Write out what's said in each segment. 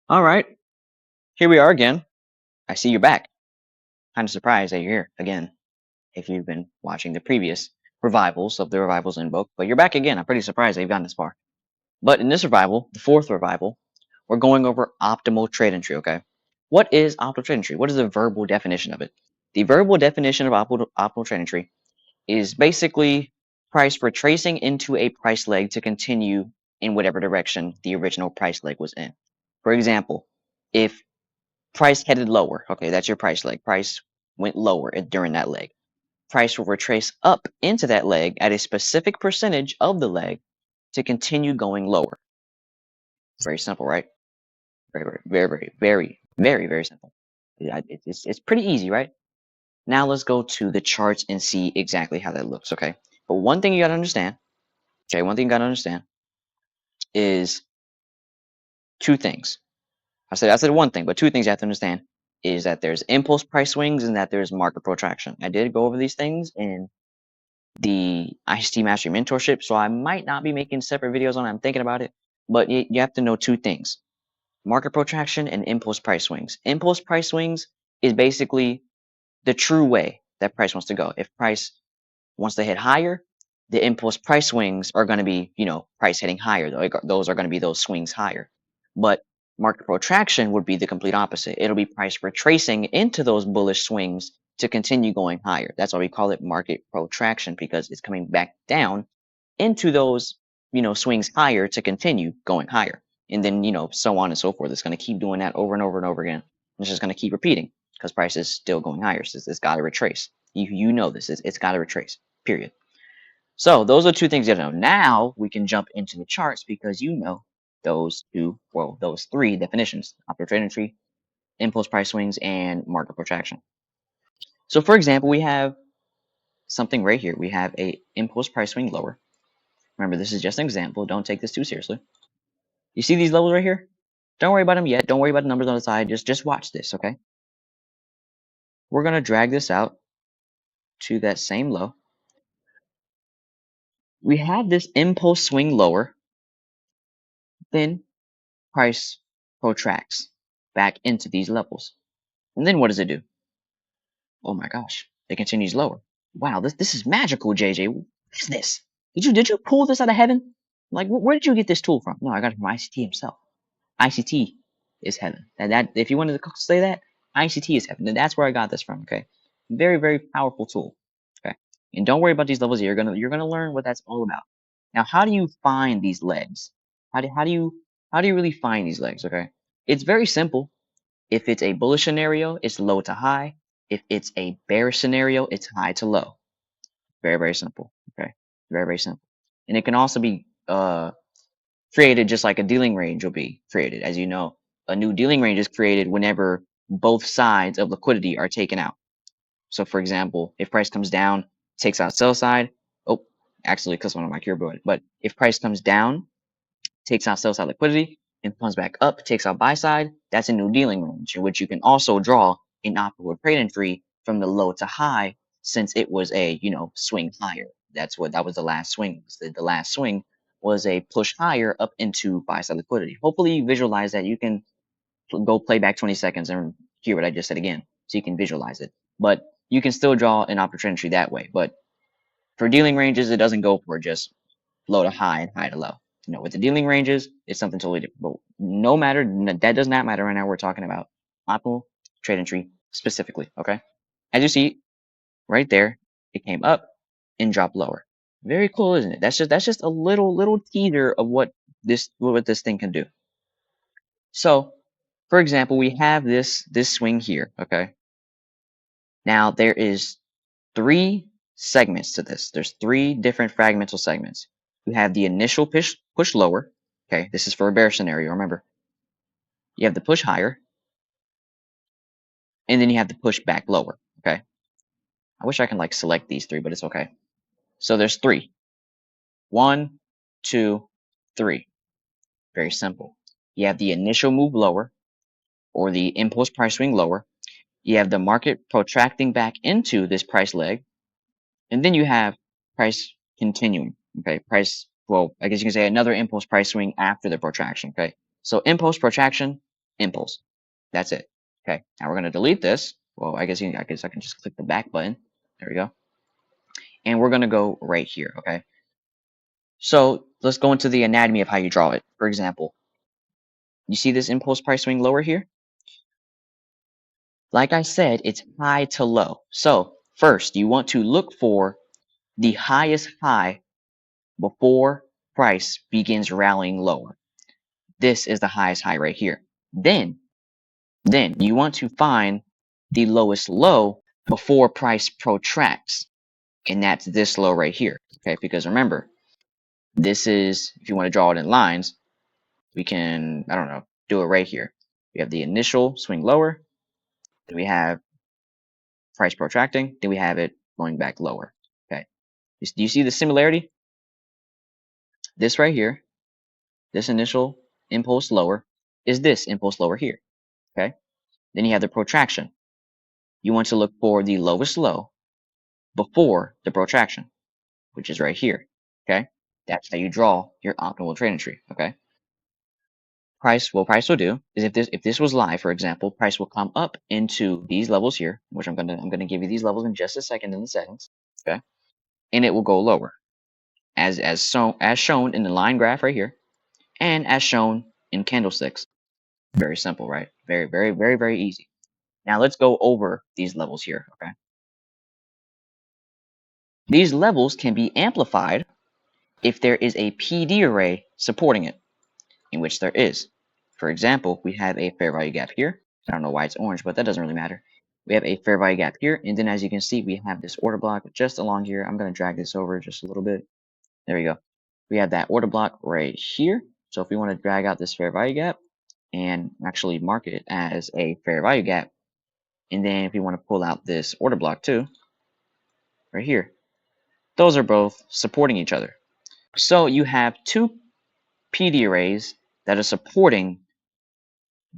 All right, here we are again. I see you're back. Kind of surprised that you're here again if you've been watching the previous revivals of the revivals Invoke, but you're back again. I'm pretty surprised that you've gotten this far. But in this revival, the fourth revival, we're going over optimal trade entry, okay? What is optimal trade entry? What is the verbal definition of it? The verbal definition of optimal trade entry is basically price retracing into a price leg to continue in whatever direction the original price leg was in. For example, if price headed lower. Okay, that's your price leg. Price went lower during that leg. Price will retrace up into that leg at a specific percentage of the leg to continue going lower. Very simple, right? Very simple. Yeah, it's pretty easy, right? Now let's go to the charts and see exactly how that looks, okay? But one thing you gotta understand, okay, one thing you gotta understand is two things. I said one thing, but two things you have to understand is that there's impulse price swings and that there's market protraction. I did go over these things in the ICT Mastery Mentorship, so I might not be making separate videos on it. I'm thinking about it, but you have to know two things: market protraction and impulse price swings. Impulse price swings is basically the true way that price wants to go. If price wants to hit higher, the impulse price swings are going to be, price hitting higher. Those are going to be those swings higher. But market protraction would be the complete opposite. It'll be price retracing into those bullish swings to continue going higher. That's why we call it market protraction, because it's coming back down into those, swings higher to continue going higher. And then, so on and so forth. It's going to keep doing that over and over and over again. It's just going to keep repeating because price is still going higher. So it's got to retrace. You know this. It's got to retrace, period. So those are two things you have to know. Now we can jump into the charts because you know those three definitions: optimal trade entry, impulse price swings, and market protraction. So for example, we have something right here. We have a impulse price swing lower. Remember, this is just an example. Don't take this too seriously. You see these levels right here? Don't worry about them yet. Don't worry about the numbers on the side. Just watch this, okay? We're gonna drag this out to that same low. We have this impulse swing lower, then price protracts back into these levels. And then what does it do? Oh my gosh, it continues lower. Wow, this is magical, JJ. What is this? Did you pull this out of heaven? Like, where did you get this tool from? No, I got it from ICT himself. ICT is heaven. And that, if you wanted to say that, ICT is heaven. And that's where I got this from. Okay, very powerful tool. Okay, and don't worry about these levels. You're gonna learn what that's all about. Now, how do you find these legs? How do you really find these legs? Okay, it's very simple. If it's a bullish scenario, it's low to high. If it's a bearish scenario, it's high to low. Very simple. Okay, very simple. And it can also be created just like a dealing range will be created. As you know, a new dealing range is created whenever both sides of liquidity are taken out. So for example, if price comes down, takes out sell side. Oh, actually, because one of my keyboard. But if price comes down, takes out sell side liquidity, and comes back up, takes out buy side, that's a new dealing range, in which you can also draw an optimal trade entry from the low to high, since it was a swing higher. That was the last swing. The last swing was a push higher up into buy side liquidity. Hopefully you visualize that. You can go play back 20 seconds and hear what I just said again, so you can visualize it. But you can still draw an optimal trade entry that way. But for dealing ranges, it doesn't go for just low to high and high to low. With the dealing ranges, it's something totally different. But no matter, that does not matter right now. We're talking about optimal trade entry specifically. Okay, as you see right there, it came up and dropped lower. Very cool, isn't it? That's just a little teaser of what this thing can do. So, for example, we have this swing here. Okay, now there is three segments to this. There's three different fragmental segments. You have the initial push lower. Okay, this is for a bear scenario, remember. You have the push higher, and then you have the push back lower. Okay. I wish I can like select these three, but it's okay. So there's three. 1, 2, 3. Very simple. You have the initial move lower, or the impulse price swing lower. You have the market protracting back into this price leg, and then you have price continuing. Okay, I guess you can say another impulse price swing after the protraction. Okay, so impulse protraction impulse. That's it. Okay. Now we're going to delete this. Well, I guess I can just click the back button. There we go. And we're going to go right here. Okay. So let's go into the anatomy of how you draw it. For example, you see this impulse price swing lower here? Like I said, it's high to low. So first, you want to look for the highest high before price begins rallying lower. This is the highest high right here. Then you want to find the lowest low before price protracts. And that's this low right here. Okay, because remember, this is, if you want to draw it in lines, we can, I don't know, do it right here. We have the initial swing lower, then we have price protracting, then we have it going back lower. Okay, do you see the similarity? This right here, this initial impulse lower, is this impulse lower here. Okay, then you have the protraction. You want to look for the lowest low before the protraction, which is right here. Okay, that's how you draw your optimal trading tree. Okay, what price will do is if this was live, for example, price will come up into these levels here, which I'm gonna give you these levels in just a second in the settings. Okay, and it will go lower as shown in the line graph right here, and as shown in candlesticks. Very simple, right? Very easy. Now let's go over these levels here. Okay, these levels can be amplified if there is a PD array supporting it, in which there is. For example, we have a fair value gap here. I don't know why it's orange, but that doesn't really matter. We have a fair value gap here, and then as you can see, we have this order block just along here. I'm going to drag this over just a little bit. There we go. We have that order block right here. So if we want to drag out this fair value gap and actually mark it as a fair value gap, and then if we want to pull out this order block too, right here, those are both supporting each other. So you have two PD arrays that are supporting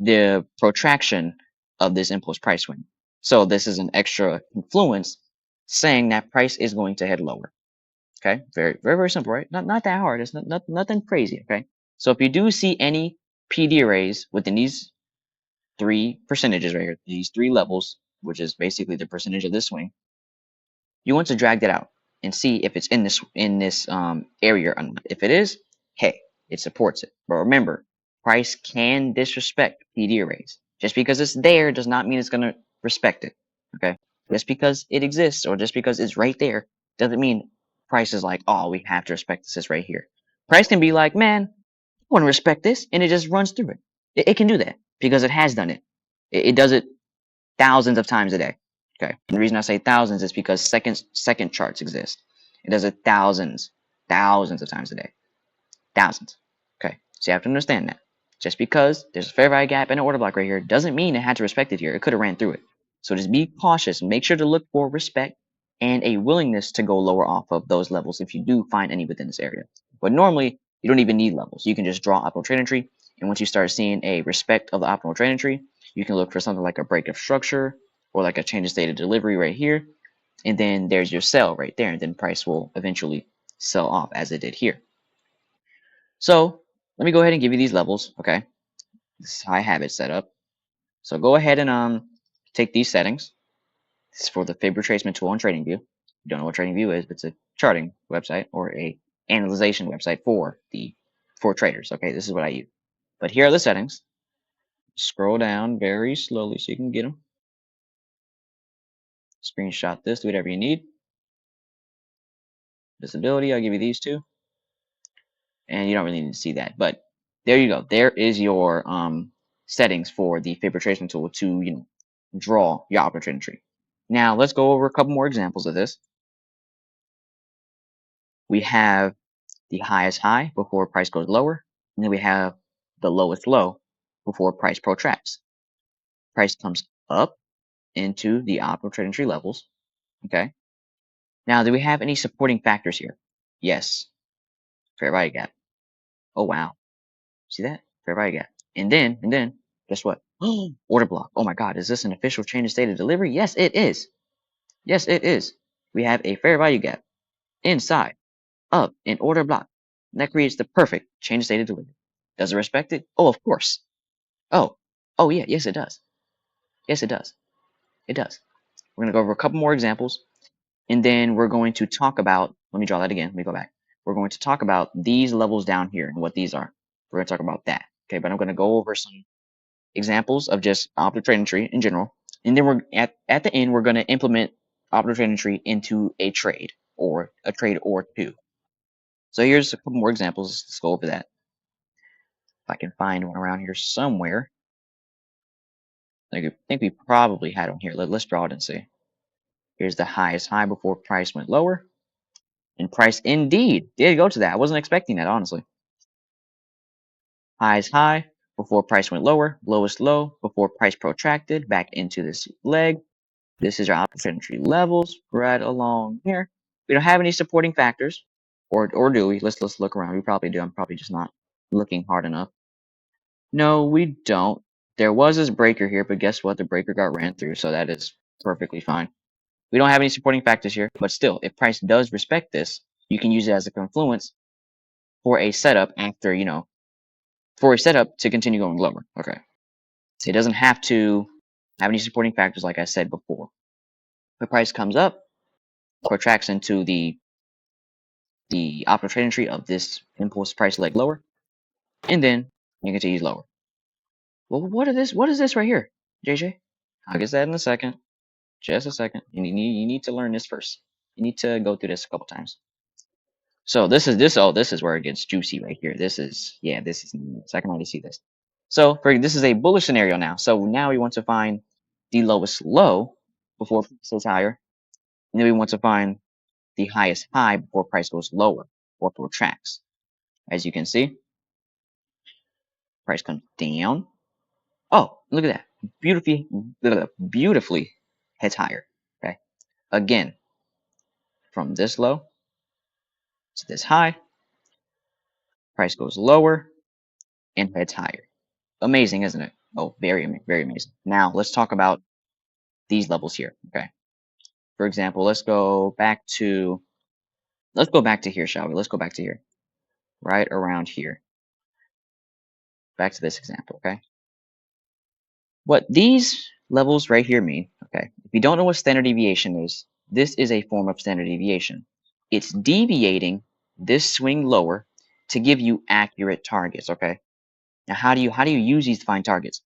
the protraction of this impulse price swing. So this is an extra influence saying that price is going to head lower. Okay, very simple, right? Not that hard. It's nothing crazy. Okay, so if you do see any PD arrays within these three percentages right here, these three levels, which is basically the percentage of this swing, you want to drag that out and see if it's in this area or not. If it is, hey, it supports it. But remember, price can disrespect PD arrays. Just because it's there does not mean it's gonna respect it. Okay, just because it exists or just because it's right there doesn't mean price is like, oh, we have to respect this right here. Price can be like, man, I want to respect this, and it just runs through it. It can do that because it has done it. It does it thousands of times a day. Okay. And the reason I say thousands is because second charts exist. It does it thousands of times a day. Thousands. Okay. So you have to understand that. Just because there's a fair value gap and an order block right here doesn't mean it had to respect it here. It could have ran through it. So just be cautious. Make sure to look for respect and a willingness to go lower off of those levels if you do find any within this area. But normally, you don't even need levels. You can just draw optimal trading tree. And once you start seeing a respect of the optimal trading tree, you can look for something like a break of structure or like a change of state of delivery right here. And then there's your sell right there. And then price will eventually sell off as it did here. So let me go ahead and give you these levels. Okay. This is how I have it set up. So go ahead and take these settings. This is for the Fib retracement tool on TradingView. If you don't know what TradingView is, it's a charting website or a analyzation website for traders. Okay, this is what I use. But here are the settings. Scroll down very slowly so you can get them. Screenshot this, do whatever you need. Visibility, I'll give you these two. And you don't really need to see that. But there you go. There is your settings for the Fib retracement tool to draw your option trading tree. Now let's go over a couple more examples of this. We have the highest high before price goes lower, and then we have the lowest low before price protracts. Price comes up into the optimal trading tree levels. Okay. Now, do we have any supporting factors here? Yes. Fair value gap. Oh wow. See that? Fair value gap. And then, guess what? Order block. Oh my God, is this an official change of state of delivery? Yes, it is. Yes, it is. We have a fair value gap inside of an order block. And that creates the perfect change of state of delivery. Does it respect it? Oh, of course. Oh, Oh yeah, yes it does. Yes it does. It does. We're going to go over a couple more examples, and then we're going to talk about, let me draw that again, let me go back. We're going to talk about these levels down here and what these are. We're going to talk about that. Okay, but I'm going to go over some examples of just optional trading tree in general. And then we're at the end, we're going to implement optional trading tree into a trade or two. So here's a couple more examples. Let's go over that. If I can find one around here somewhere. I think we probably had one here. Let's draw it and see. Here's the highest high before price went lower. And price indeed did go to that. I wasn't expecting that, honestly. Highest high before price went lower. Lowest low before price protracted back into this leg. This is our opportunity levels right along here. We don't have any supporting factors, or do we? Let's look around. We probably do. I'm probably just not looking hard enough. No, we don't. There was this breaker here, but guess what? The breaker got ran through, so that is perfectly fine. We don't have any supporting factors here, but still, if price does respect this, you can use it as a confluence for a setup after, for a setup to continue going lower. Okay. So it doesn't have to have any supporting factors like I said before. The price comes up, protracts into the optimal trading tree of this impulse price leg lower, and then you continue lower. Well, what is this right here, JJ? I'll get that in a second. Just a second. You need to learn this first. You need to go through this a couple times. So this is where it gets juicy right here. This is so I can already see this. So this is a bullish scenario now. So now we want to find the lowest low before price goes higher, and then we want to find the highest high before price goes lower or protracts. As you can see, price comes down. Oh, look at that. Beautifully heads higher. Okay. Again, from this low to this high, price goes lower and heads higher. Amazing, isn't it? Oh, very, very amazing. Now let's talk about these levels here. Okay. For example, let's go back to here, shall we? Let's go back to here. Right around here. Back to this example, okay? What these levels right here mean, okay? If you don't know what standard deviation is, this is a form of standard deviation. It's deviating this swing lower to give you accurate targets, okay? Now how do you use these to find targets?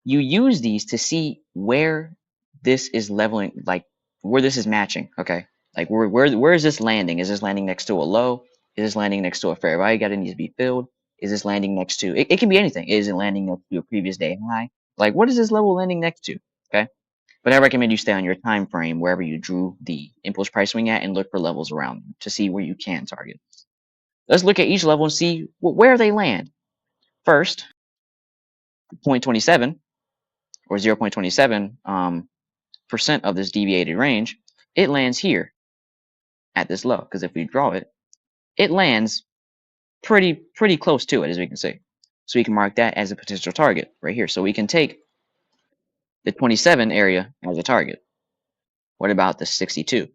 You use these to see where this is leveling, like where this is matching, okay? Like where is this landing? Is this landing next to a low? Is this landing next to a fair value gap that needs to be filled? Is this landing next to it can be anything. Is it landing next to a previous day high? Like what is this level landing next to? Okay. But I recommend you stay on your time frame wherever you drew the impulse price swing at and look for levels around them to see where you can target. Let's look at each level and see where they land. First, 0.27 or 0.27 percent of this deviated range, it lands here at this low. Because if we draw it, it lands pretty close to it, as we can see. So we can mark that as a potential target right here. So we can take the 27 area as a target. What about the 62?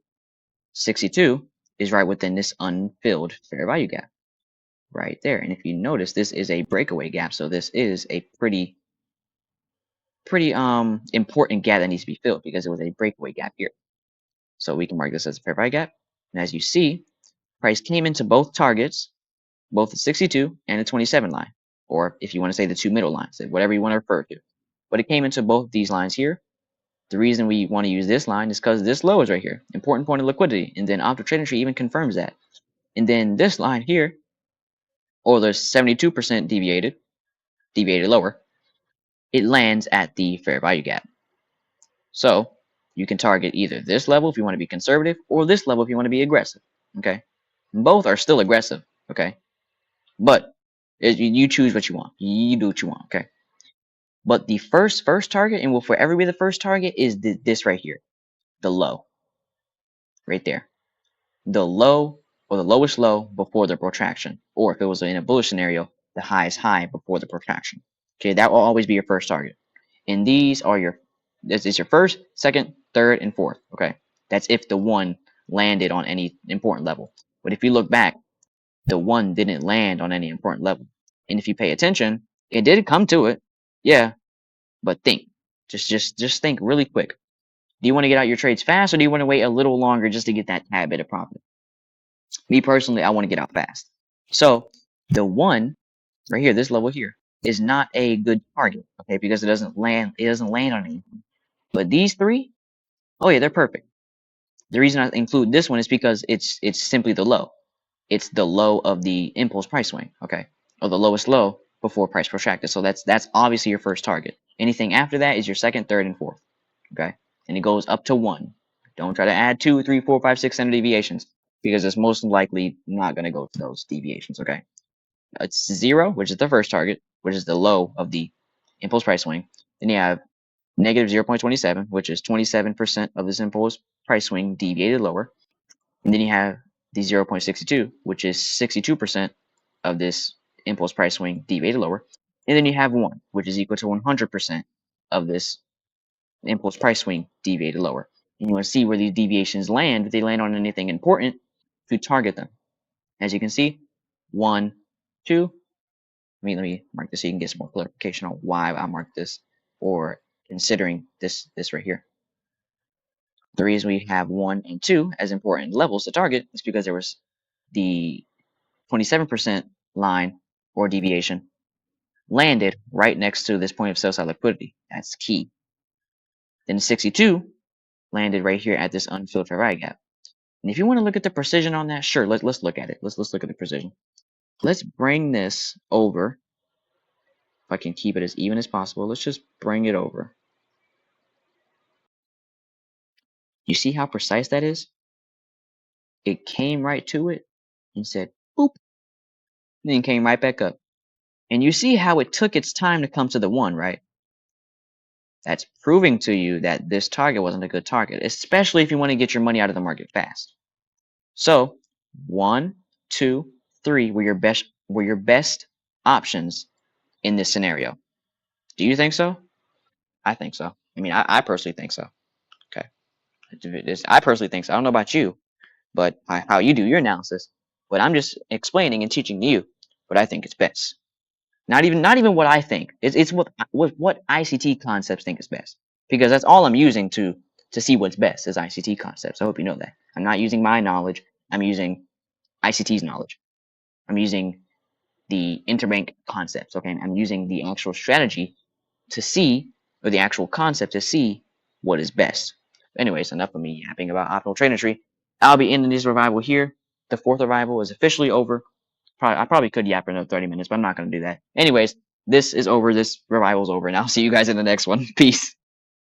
62 is right within this unfilled fair value gap right there. And if you notice, this is a breakaway gap. So this is a pretty important gap that needs to be filled because it was a breakaway gap here. So we can mark this as a fair value gap. And as you see, price came into both targets, both the 62 and the 27 line, or if you want to say the two middle lines, whatever you want to refer to. But it came into both these lines here. The reason we want to use this line is because this low is right here, important point of liquidity, and then optional trading tree even confirms that. And then this line here, or the 72% deviated lower, it lands at the fair value gap. So you can target either this level if you want to be conservative, or this level if you want to be aggressive. Okay, both are still aggressive. Okay, but you choose what you want. You do what you want. Okay, but the first target, and will forever be the first target, is this right here, the low, right there, the low or the lowest low before the protraction, or if it was in a bullish scenario, the highest high before the protraction. Okay, that will always be your first target, and these are this is your first, second, third, and fourth. Okay, that's if the one landed on any important level. But if you look back, the one didn't land on any important level. And if you pay attention, it did come to it. Yeah, But think, just think really quick. Do you want to get out your trades fast, or do you want to wait a little longer just to get that tad bit of profit? Me personally, I want to get out fast. So the one right here, this level here, is not a good target, okay, because it doesn't land. It doesn't land on anything. But these three, oh yeah, they're perfect. The reason I include this one is because it's simply the low. It's the low of the impulse price swing, okay, or the lowest low before price protracted. So that's obviously your first target. Anything after that is your second, third, and fourth, okay, and it goes up to 1. Don't try to add 2, 3, 4, 5, 6 standard deviations because it's most likely not going to go to those deviations, okay. It's 0, which is the first target, which is the low of the impulse price swing. Then you have negative 0.27, which is 27% of this impulse price swing deviated lower. And then you have the 0.62, which is 62% of this impulse price swing deviated lower. And then you have 1, which is equal to 100% of this impulse price swing deviated lower. And you want to see where these deviations land. If they land on anything important, to target them. As you can see, 1, 2. Let me mark this so you can get some more clarification on why I marked this, or considering this right here. The reason we have 1 and 2 as important levels to target is because there was the 27% line or deviation landed right next to this point of sell side liquidity. That's key. Then 62 landed right here at this unfilled fair value gap. And if you want to look at the precision on that, sure, let's look at it. Let's look at the precision. Let's bring this over. If I can keep it as even as possible, let's just bring it over. You see how precise that is? It came right to it and said, boop, and then came right back up. And you see how it took its time to come to the 1, right? That's proving to you that this target wasn't a good target, especially if you want to get your money out of the market fast. So 1, 2, 3 were your best options in this scenario. Do you think so? I think so. I mean, I personally think so. Okay. I personally think so. I don't know about you, but how you do your analysis. But I'm just explaining and teaching to you what I think is best. Not even what I think. It's what ICT Concepts think is best, because that's all I'm using to see what's best is ICT Concepts. I hope you know that. I'm not using my knowledge. I'm using ICT's knowledge. I'm using the interbank concepts. Okay, I'm using the actual strategy to see, or the actual concept to see what is best. Anyways, enough of me yapping about optimal trading tree. I'll be ending this revival here. The 4th revival is officially over. I probably could yap for another 30 minutes, but I'm not going to do that. Anyways, this is over. This revival's over, and I'll see you guys in the next one. Peace.